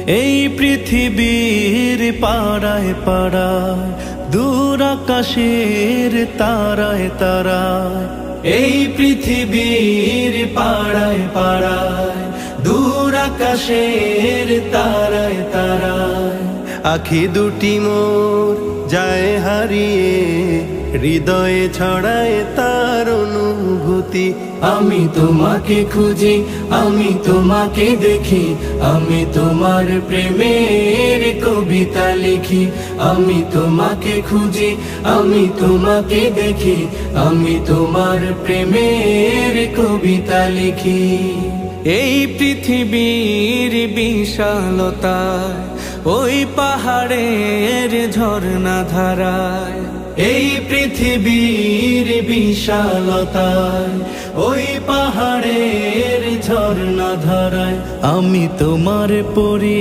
এই পৃথিবীর পাড়ায় পাড়ায়, দূর আকাশের তারায় তারায়। এই পৃথিবীর পাড়ায় পাড়ায়, দূর আকাশের তারায় তারায়। আখি দুটি মোর যায় হারিয়ে, হৃদয়ে ছড়ায় তার অনুভূতি। আমি তোমাকে খুঁজি, আমি তোমাকে দেখি, আমি তোমার প্রেমের কবিতা লিখি। আমি তোমাকে খুঁজি, আমি তোমাকে দেখি, আমি তোমার প্রেমের কবিতা লিখি। এই পৃথিবীর বিশালতায়, ওই পাহাড়ের ঝর্ণা ধারায়। এই পৃথিবীর বিশালতায়, ওই পাহাড়ের ঝর্ণা ধারায়। আমি তোমার পরি